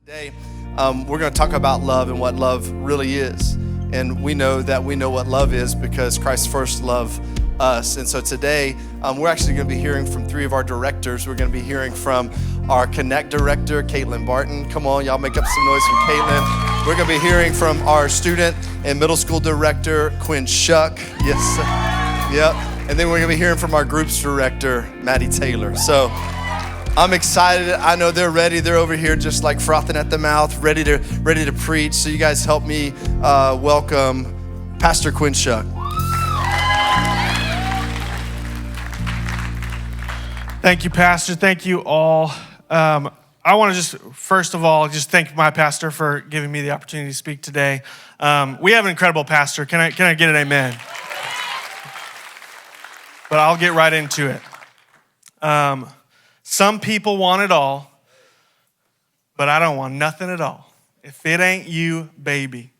Today, we're going to talk about love and what love really is. And we know what love is because Christ first loved us. And so today, we're actually going to be hearing from three of our directors. We're going to be hearing from our Connect director, Caitlin Barton. Come on, y'all make up some noise for Caitlin. We're going to be hearing from our student and middle school director, Quinn Shuck. Yes, sir. Yep. And then we're going to be hearing from our groups director, Maddie Taylor. So I'm excited. I know they're ready. They're over here just like frothing at the mouth, ready to preach. So you guys help me welcome Pastor Quinn Shuck. Thank you, Pastor. Thank you all. I want to just, first of all, just thank my pastor for giving me the opportunity to speak today. We have an incredible pastor. Can I get an amen? But I'll get right into it. Some people want it all, but I don't want nothing at all. If it ain't you, baby.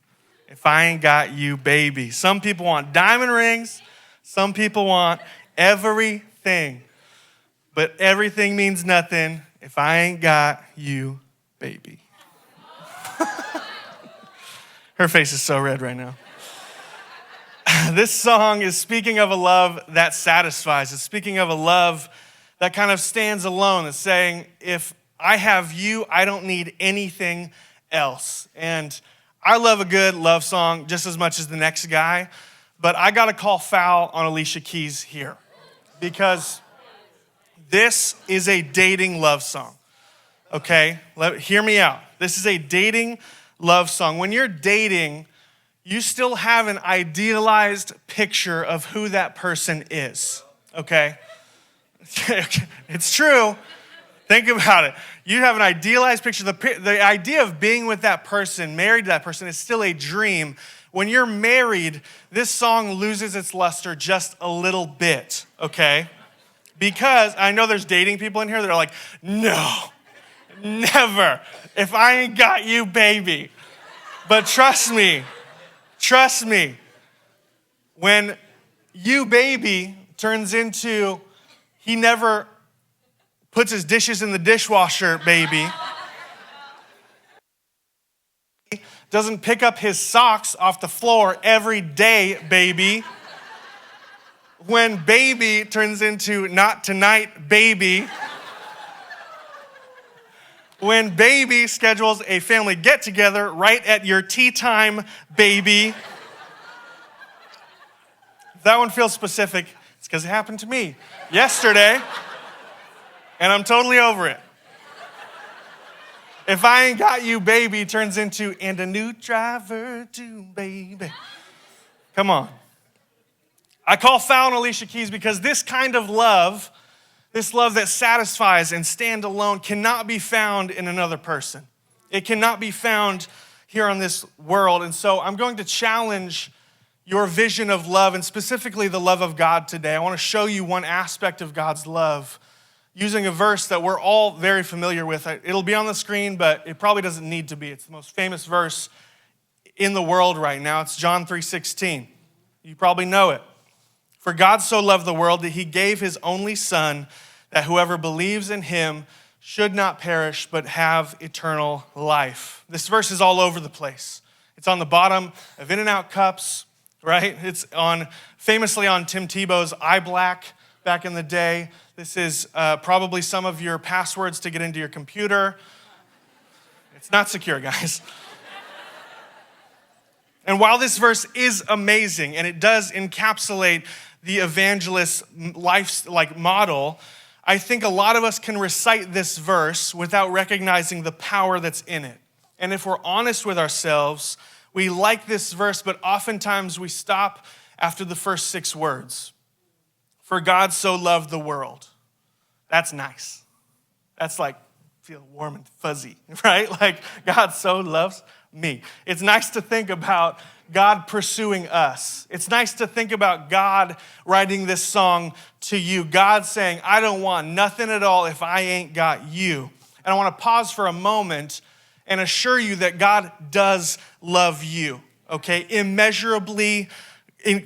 If I ain't got you, baby. Some people want diamond rings. Some people want everything. But everything means nothing if I ain't got you, baby. Her face is so red right now. This song is speaking of a love that satisfies. It's speaking of a love that kind of stands alone. It's saying, if I have you, I don't need anything else. And I love a good love song just as much as the next guy, but I got to call foul on Alicia Keys here because this is a dating love song, okay? Hear me out. This is a dating love song. When you're dating, you still have an idealized picture of who that person is, okay? It's true. Think about it. You have an idealized picture. The idea of being with that person, married to that person, is still a dream. When you're married, this song loses its luster just a little bit, okay? Because I know there's dating people in here that are like, no, never. If I ain't got you, baby. But trust me, when you, baby, turns into he never puts his dishes in the dishwasher, baby. Doesn't pick up his socks off the floor every day, baby. When baby turns into not tonight, baby. When baby schedules a family get-together right at your tea time, baby. If that one feels specific, it's because it happened to me yesterday, and I'm totally over it. If I ain't got you, baby, turns into, and a new driver too, baby. Come on. I call foul on Alicia Keys because this kind of love, this love that satisfies and stand alone, cannot be found in another person. It cannot be found here on this world. And so I'm going to challenge your vision of love, and specifically the love of God today. I want to show you one aspect of God's love using a verse that we're all very familiar with. It'll be on the screen, but it probably doesn't need to be. It's the most famous verse in the world right now. It's John 3:16. You probably know it. For God so loved the world that he gave his only son, that whoever believes in him should not perish, but have eternal life. This verse is all over the place. It's on the bottom of In-N-Out cups, right? It's famously on Tim Tebow's eye black back in the day. This is probably some of your passwords to get into your computer. It's not secure, guys. And while this verse is amazing, and it does encapsulate the evangelist life model, I think a lot of us can recite this verse without recognizing the power that's in it. And if we're honest with ourselves, we like this verse, but oftentimes we stop after the first 6 words. For God so loved the world. That's nice. That's like, feel warm and fuzzy, right? Like, God so loves me. It's nice to think about God pursuing us. It's nice to think about God writing this song to you. God saying, I don't want nothing at all if I ain't got you. And I want to pause for a moment and assure you that God does love you, okay? Immeasurably,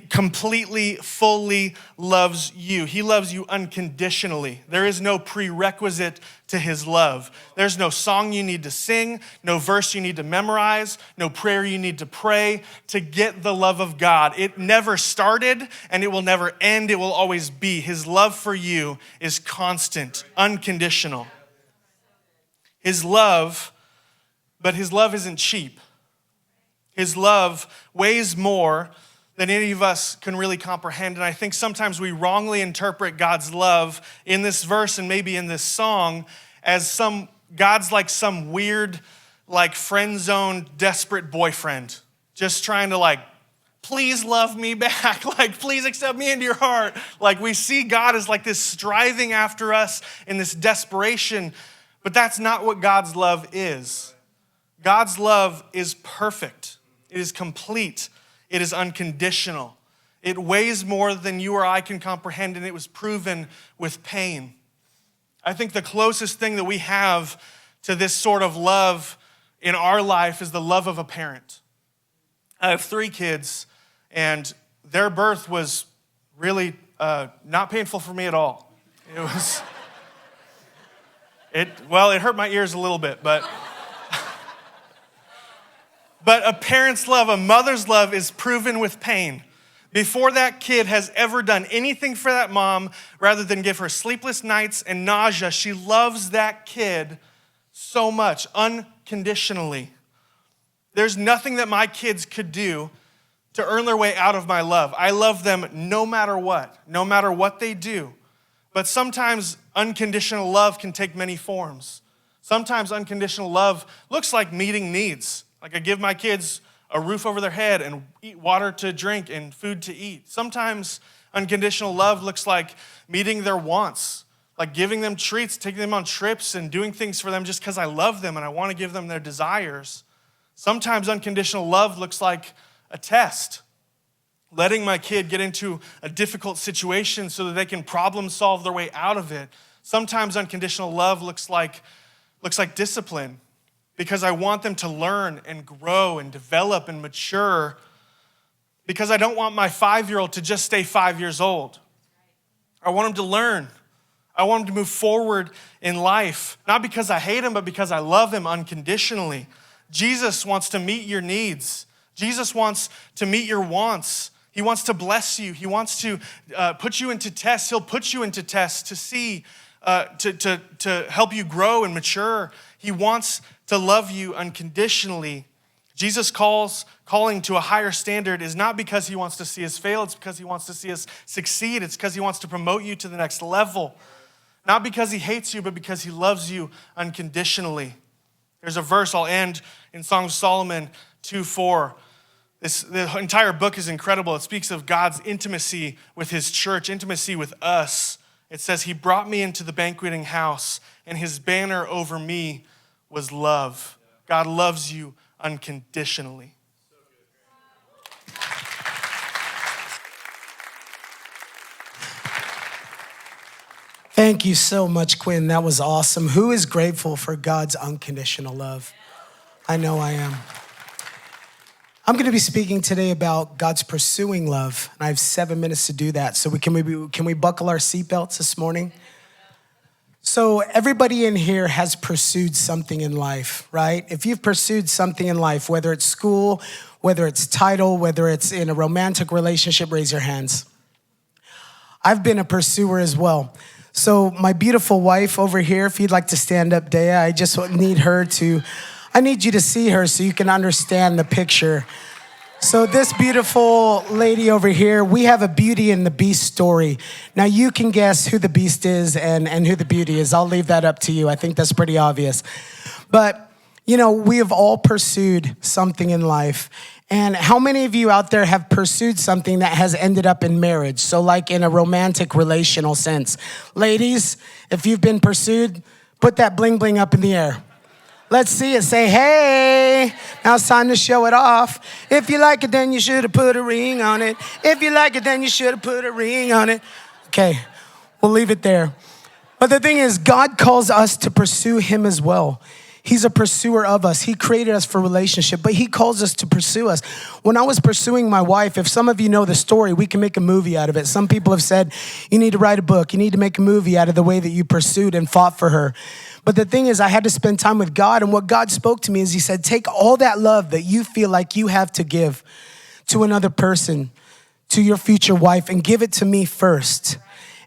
completely, fully loves you. He loves you unconditionally. There is no prerequisite to his love. There's no song you need to sing, no verse you need to memorize, no prayer you need to pray to get the love of God. It never started and it will never end. It will always be. His love for you is constant, unconditional. His love, but his love isn't cheap. His love weighs more than any of us can really comprehend. And I think sometimes we wrongly interpret God's love in this verse and maybe in this song as God's like some weird, like friend-zoned, desperate boyfriend, just trying to please love me back. Please accept me into your heart. We see God as this striving after us in this desperation, but that's not what God's love is. God's love is perfect. It is complete. It is unconditional. It weighs more than you or I can comprehend, and it was proven with pain. I think the closest thing that we have to this sort of love in our life is the love of a parent. I have 3 kids, and their birth was really not painful for me at all. It hurt my ears a little bit, but a parent's love, a mother's love is proven with pain. Before that kid has ever done anything for that mom, rather than give her sleepless nights and nausea, she loves that kid so much, unconditionally. There's nothing that my kids could do to earn their way out of my love. I love them no matter what they do. But sometimes unconditional love can take many forms. Sometimes unconditional love looks like meeting needs. I give my kids a roof over their head and water to drink and food to eat. Sometimes unconditional love looks like meeting their wants, like giving them treats, taking them on trips and doing things for them just because I love them and I want to give them their desires. Sometimes unconditional love looks like a test, letting my kid get into a difficult situation so that they can problem solve their way out of it. Sometimes unconditional love looks like discipline, because I want them to learn and grow and develop and mature, because I don't want my 5-year-old to just stay 5 years old. I want him to learn. I want him to move forward in life, not because I hate him, but because I love him unconditionally. Jesus wants to meet your needs. Jesus wants to meet your wants. He wants to bless you. He wants to put you into tests. He'll put you into tests to see, to help you grow and mature. He wants to love you unconditionally. Jesus calling to a higher standard is not because he wants to see us fail. It's because he wants to see us succeed. It's because he wants to promote you to the next level. Not because he hates you, but because he loves you unconditionally. There's a verse, I'll end in Song of Solomon 2:4. The entire book is incredible. It speaks of God's intimacy with his church, intimacy with us. It says, he brought me into the banqueting house, and his banner over me was love. God loves you unconditionally. Thank you so much, Quinn. That was awesome. Who is grateful for God's unconditional love? I know I am. I'm going to be speaking today about God's pursuing love, and I have 7 minutes to do that. So can we buckle our seatbelts this morning? So everybody in here has pursued something in life, right? If you've pursued something in life, whether it's school, whether it's title, whether it's in a romantic relationship, raise your hands. I've been a pursuer as well. So my beautiful wife over here, if you'd like to stand up, Dea, I need you to see her so you can understand the picture. So this beautiful lady over here, we have a Beauty and the Beast story. Now you can guess who the Beast is and who the Beauty is. I'll leave that up to you. I think that's pretty obvious. But, we have all pursued something in life. And how many of you out there have pursued something that has ended up in marriage? So like in a romantic relational sense. Ladies, if you've been pursued, put that bling bling up in the air. Let's see it. Say, hey, now it's time to show it off. If you like it, then you should have put a ring on it. If you like it, then you should have put a ring on it. Okay, we'll leave it there. But the thing is, God calls us to pursue him as well. He's a pursuer of us. He created us for relationship, but he calls us to pursue us. When I was pursuing my wife, if some of you know the story, we can make a movie out of it. Some people have said, you need to write a book. You need to make a movie out of the way that you pursued and fought for her. But the thing is, I had to spend time with God. And what God spoke to me is he said, take all that love that you feel like you have to give to another person, to your future wife, and give it to me first.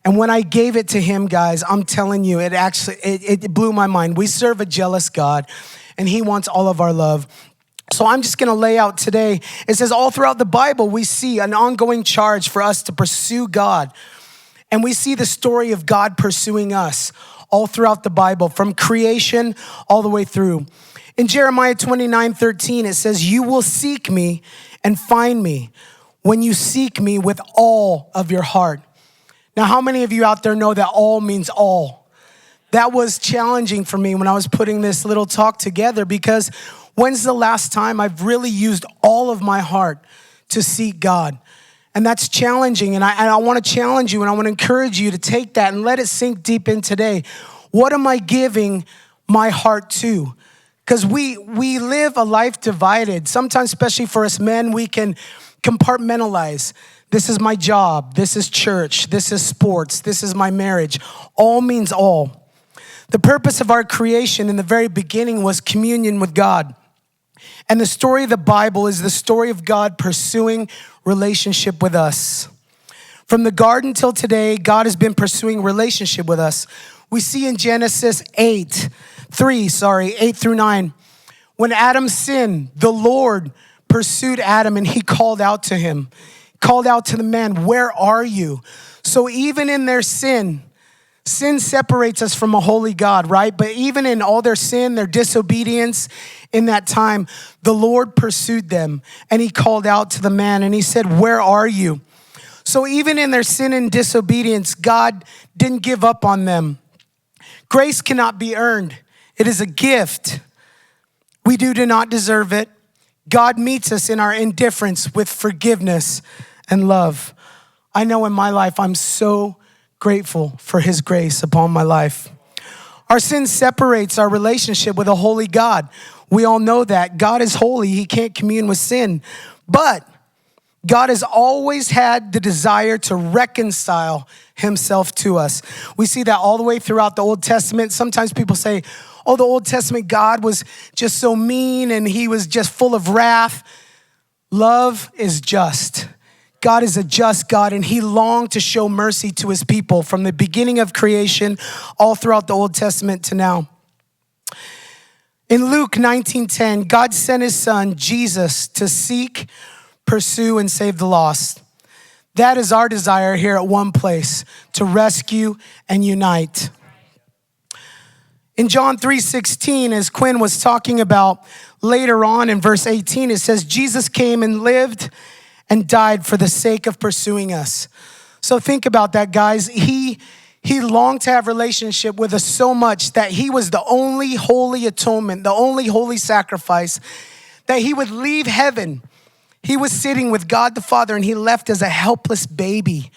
And when I gave it to him, guys, I'm telling you, it blew my mind. We serve a jealous God, and he wants all of our love. So I'm just gonna lay out today. It says all throughout the Bible, we see an ongoing charge for us to pursue God. And we see the story of God pursuing us all throughout the Bible, from creation all the way through. In Jeremiah 29:13, it says, you will seek me and find me when you seek me with all of your heart. Now, how many of you out there know that all means all? That was challenging for me when I was putting this little talk together, because when's the last time I've really used all of my heart to seek God? And that's challenging. And I want to challenge you, and I want to encourage you to take that and let it sink deep in today. What am I giving my heart to? Because we live a life divided. Sometimes, especially for us men, we can compartmentalize. This is my job. This is church. This is sports. This is my marriage. All means all. The purpose of our creation in the very beginning was communion with God. And the story of the Bible is the story of God pursuing relationship with us. From the garden till today, God has been pursuing relationship with us. We see in Genesis 8 through 9, when Adam sinned, the Lord pursued Adam and he called out to him. Called out to the man, where are you? So even in their sin separates us from a holy God, right? But even in all their sin, their disobedience in that time, the Lord pursued them and he called out to the man and he said, where are you? So even in their sin and disobedience, God didn't give up on them. Grace cannot be earned. It is a gift. We do not deserve it. God meets us in our indifference with forgiveness and love. I know in my life, I'm so grateful for his grace upon my life. Our sin separates our relationship with a holy God. We all know that. God is holy. He can't commune with sin. But God has always had the desire to reconcile himself to us. We see that all the way throughout the Old Testament. Sometimes people say, oh, the Old Testament God was just so mean and he was just full of wrath. Love is just. God is a just God, and he longed to show mercy to his people from the beginning of creation all throughout the Old Testament to now. In Luke 19:10, God sent his son, Jesus, to seek, pursue, and save the lost. That is our desire here at One Place, to rescue and unite. In John 3:16, as Quinn was talking about later on in verse 18, it says, Jesus came and lived and died for the sake of pursuing us. So think about that, guys. He longed to have relationship with us so much that he was the only holy atonement, the only holy sacrifice, that he would leave heaven. He was sitting with God the Father, and he left as a helpless baby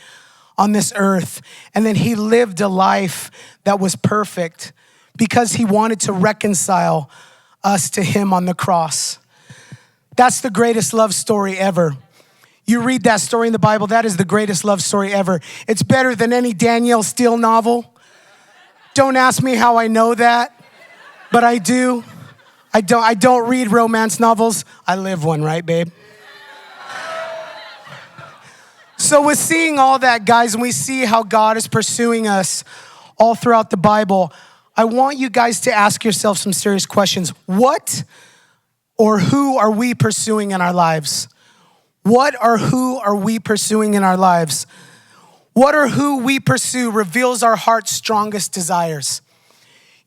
on this earth. And then he lived a life that was perfect because he wanted to reconcile us to him on the cross. That's the greatest love story ever. You read that story in the Bible, that is the greatest love story ever. It's better than any Danielle Steele novel. Don't ask me how I know that, but I do. I don't read romance novels. I live one, right, babe? So with seeing all that, guys, and we see how God is pursuing us all throughout the Bible, I want you guys to ask yourself some serious questions. What or who are we pursuing in our lives? What or who are we pursuing in our lives? What or who we pursue reveals our heart's strongest desires.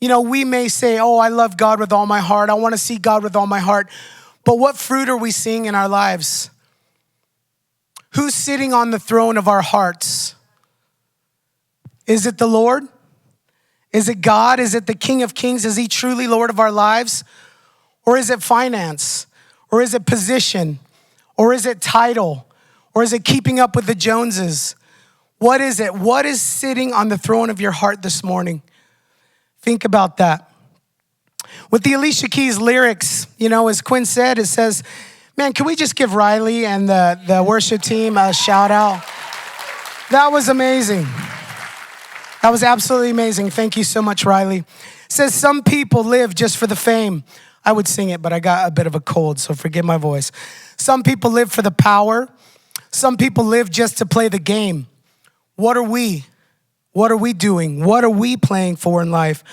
You know, we may say, oh, I love God with all my heart. I want to see God with all my heart. But what fruit are we seeing in our lives? Who's sitting on the throne of our hearts? Is it the Lord? Is it God? Is it the King of Kings? Is he truly Lord of our lives? Or is it finance? Or is it position? Or is it title? Or is it keeping up with the Joneses? What is it? What is sitting on the throne of your heart this morning? Think about that. With the Alicia Keys lyrics, as Quinn said, it says, man, can we just give Riley and the worship team a shout out? That was amazing. That was absolutely amazing. Thank you so much, Riley. It says, some people live just for the fame. I would sing it, but I got a bit of a cold, so forgive my voice. Some people live for the power. Some people live just to play the game. What are we? What are we doing? What are we playing for in life?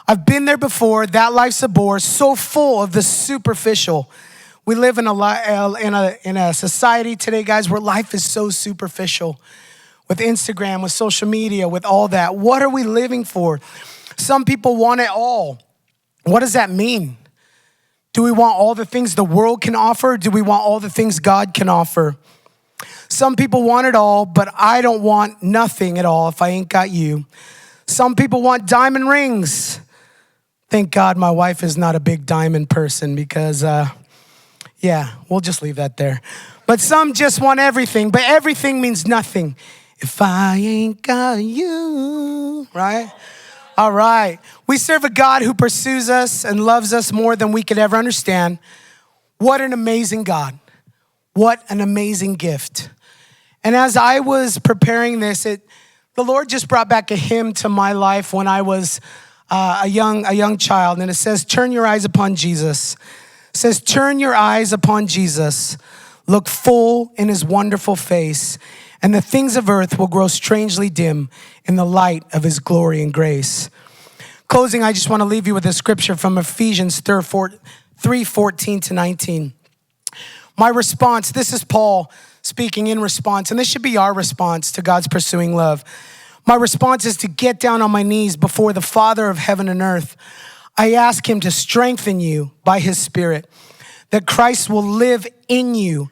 I've been there before. That life's a bore, so full of the superficial. We live in a society today, guys, where life is so superficial. With Instagram, with social media, with all that. What are we living for? Some people want it all. What does that mean? Do we want all the things the world can offer? Do we want all the things God can offer? Some people want it all, but I don't want nothing at all if I ain't got you. Some people want diamond rings. Thank God my wife is not a big diamond person because, we'll just leave that there. But some just want everything, but everything means nothing if I ain't got you, right? All right. We serve a God who pursues us and loves us more than we could ever understand. What an amazing God. What an amazing gift. And as I was preparing this, the Lord just brought back a hymn to my life when I was a young child. And it says, turn your eyes upon Jesus. It says, turn your eyes upon Jesus. Look full in his wonderful face. And the things of earth will grow strangely dim in the light of his glory and grace. Closing, I just want to leave you with a scripture from Ephesians 3:14-19. My response, this is Paul speaking in response, and this should be our response to God's pursuing love. My response is to get down on my knees before the Father of heaven and earth. I ask him to strengthen you by his Spirit, that Christ will live in you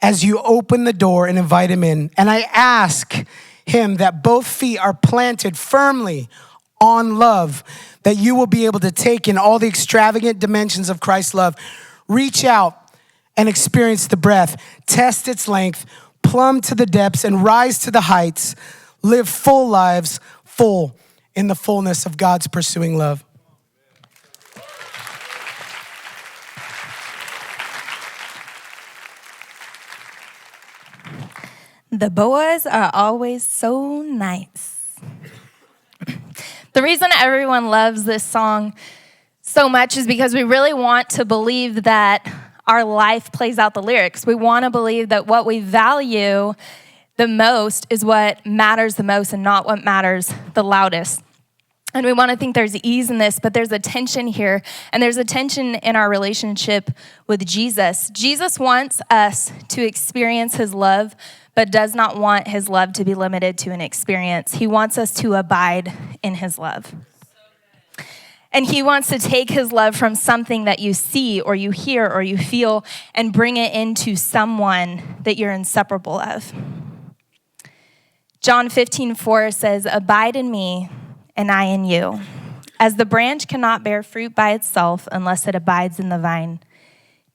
as you open the door and invite him in. And I ask him that both feet are planted firmly on love, that you will be able to take in all the extravagant dimensions of Christ's love. Reach out and experience the breadth, test its length, plumb to the depths, and rise to the heights. Live full lives, full in the fullness of God's pursuing love. The boys are always so nice. The reason everyone loves this song so much is because we really want to believe that our life plays out the lyrics. We want to believe that what we value the most is what matters the most and not what matters the loudest. And we want to think there's ease in this, but there's a tension here, and there's a tension in our relationship with Jesus. Jesus wants us to experience his love, but does not want his love to be limited to an experience. He wants us to abide in his love. And he wants to take his love from something that you see or you hear or you feel and bring it into someone that you're inseparable of. John 15:4 says, abide in me and I in you. As the branch cannot bear fruit by itself unless it abides in the vine,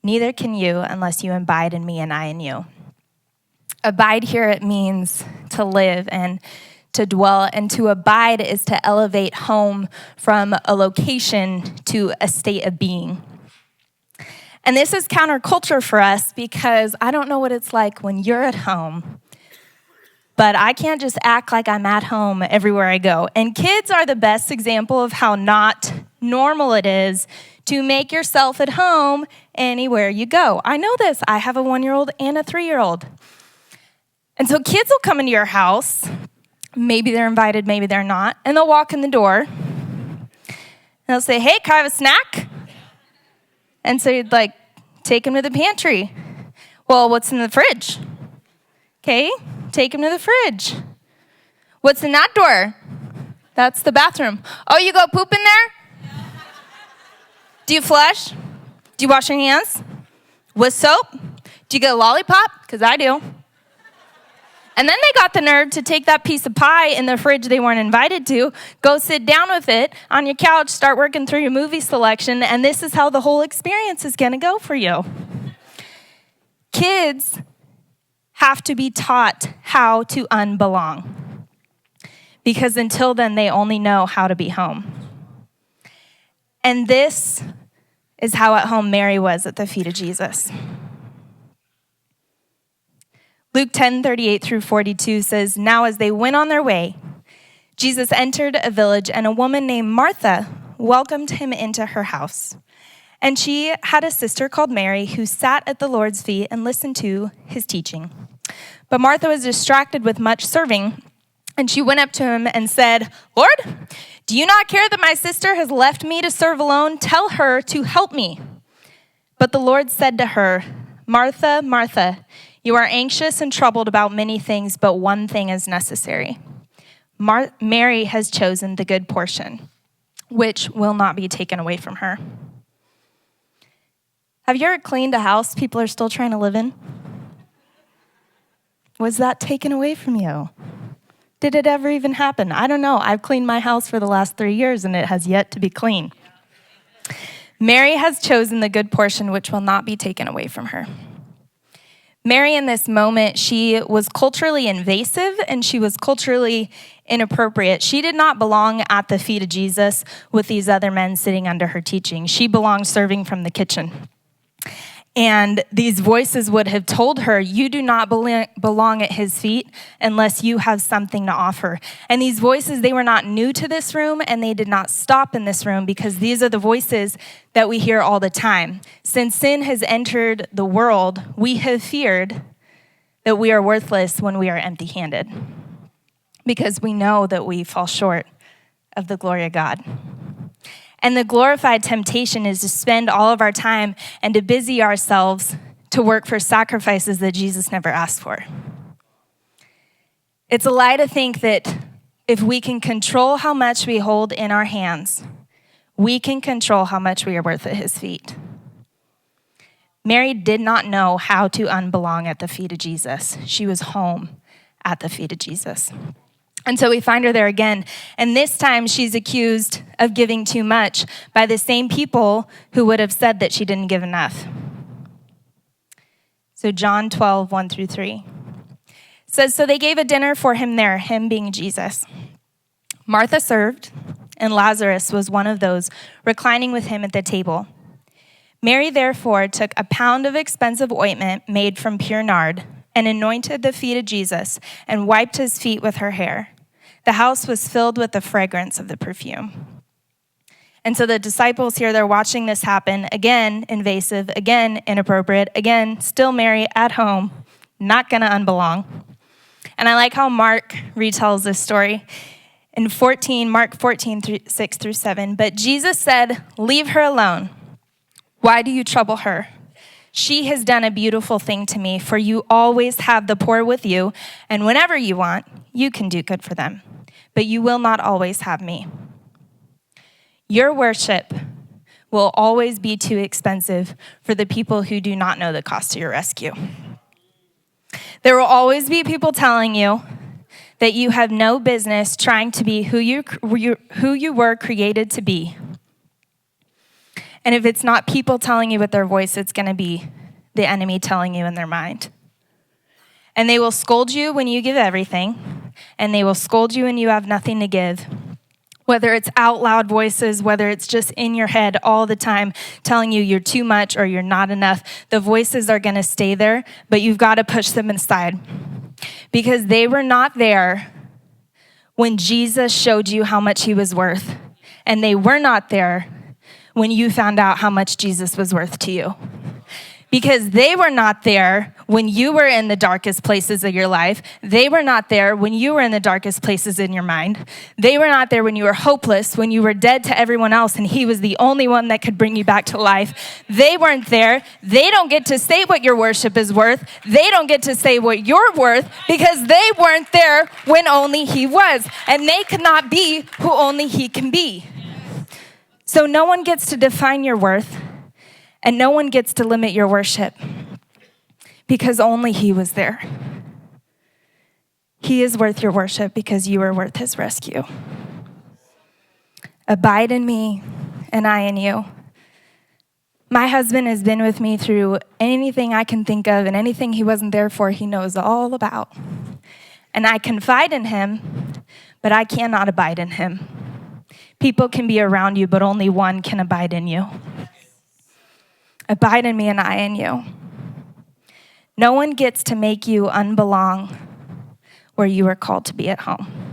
neither can you unless you abide in me and I in you. Abide here, it means to live and to dwell, and to abide is to elevate home from a location to a state of being. And this is counterculture for us because I don't know what it's like when you're at home, but I can't just act like I'm at home everywhere I go. And kids are the best example of how not normal it is to make yourself at home anywhere you go. I know this. I have a 1-year-old and a 3-year-old. And so kids will come into your house, maybe they're invited, maybe they're not, and they'll walk in the door, and they'll say, hey, can I have a snack? And so you'd take them to the pantry. Well, what's in the fridge? Okay, take them to the fridge. What's in that door? That's the bathroom. Oh, you go poop in there? Do you flush? Do you wash your hands? With soap? Do you get a lollipop? Because I do. And then they got the nerve to take that piece of pie in the fridge they weren't invited to, go sit down with it on your couch, start working through your movie selection, and this is how the whole experience is going to go for you. Kids have to be taught how to unbelong, because until then, they only know how to be home. And this is how at home Mary was at the feet of Jesus. Luke 10:38 through 42 says, "Now as they went on their way, Jesus entered a village, and a woman named Martha welcomed him into her house. And she had a sister called Mary who sat at the Lord's feet and listened to his teaching. But Martha was distracted with much serving, and she went up to him and said, 'Lord, do you not care that my sister has left me to serve alone? Tell her to help me.' But the Lord said to her, 'Martha, Martha, you are anxious and troubled about many things, but one thing is necessary. Mary has chosen the good portion, which will not be taken away from her.'" Have you ever cleaned a house people are still trying to live in? Was that taken away from you? Did it ever even happen? I don't know. I've cleaned my house for the last 3 years, and it has yet to be clean. Mary has chosen the good portion, which will not be taken away from her. Mary, in this moment, she was culturally invasive and she was culturally inappropriate. She did not belong at the feet of Jesus with these other men sitting under her teaching. She belonged serving from the kitchen. And these voices would have told her, you do not belong at his feet unless you have something to offer. And these voices, they were not new to this room, and they did not stop in this room, because these are the voices that we hear all the time. Since sin has entered the world, we have feared that we are worthless when we are empty-handed, because we know that we fall short of the glory of God. And the glorified temptation is to spend all of our time and to busy ourselves to work for sacrifices that Jesus never asked for. It's a lie to think that if we can control how much we hold in our hands, we can control how much we are worth at his feet. Mary did not know how to unbelong at the feet of Jesus. She was home at the feet of Jesus. And so we find her there again. And this time she's accused of giving too much by the same people who would have said that she didn't give enough. So John 12, 1 through 3 says, "So they gave a dinner for him there," him being Jesus. "Martha served, and Lazarus was one of those reclining with him at the table. Mary therefore took a pound of expensive ointment made from pure nard and anointed the feet of Jesus and wiped his feet with her hair. The house was filled with the fragrance of the perfume." And so the disciples here, they're watching this happen. Again, invasive. Again, inappropriate. Again, still Mary at home, not going to unbelong. And I like how Mark retells this story. In Mark 14, 6 through 7, "But Jesus said, 'Leave her alone. Why do you trouble her? She has done a beautiful thing to me, for you always have the poor with you, and whenever you want, you can do good for them. But you will not always have me. Your worship will always be too expensive for the people who do not know the cost of your rescue. There will always be people telling you that you have no business trying to be who you were created to be. And if it's not people telling you with their voice, it's going to be the enemy telling you in their mind. And they will scold you when you give everything, and they will scold you when you have nothing to give. Whether it's out loud voices, whether it's just in your head all the time telling you you're too much or you're not enough, the voices are going to stay there, but you've got to push them aside, because they were not there when Jesus showed you how much he was worth, and they were not there when you found out how much Jesus was worth to you. Because they were not there when you were in the darkest places of your life. They were not there when you were in the darkest places in your mind. They were not there when you were hopeless, when you were dead to everyone else, and he was the only one that could bring you back to life. They weren't there. They don't get to say what your worship is worth. They don't get to say what you're worth, because they weren't there when only he was. And they could not be who only he can be. So no one gets to define your worth. And no one gets to limit your worship, because only he was there. He is worth your worship because you are worth his rescue. Abide in me and I in you. My husband has been with me through anything I can think of, and anything he wasn't there for, he knows all about. And I confide in him, but I cannot abide in him, People can be around you, but only one can abide in you. Abide in me and I in you. No one gets to make you unbelong where you are called to be at home.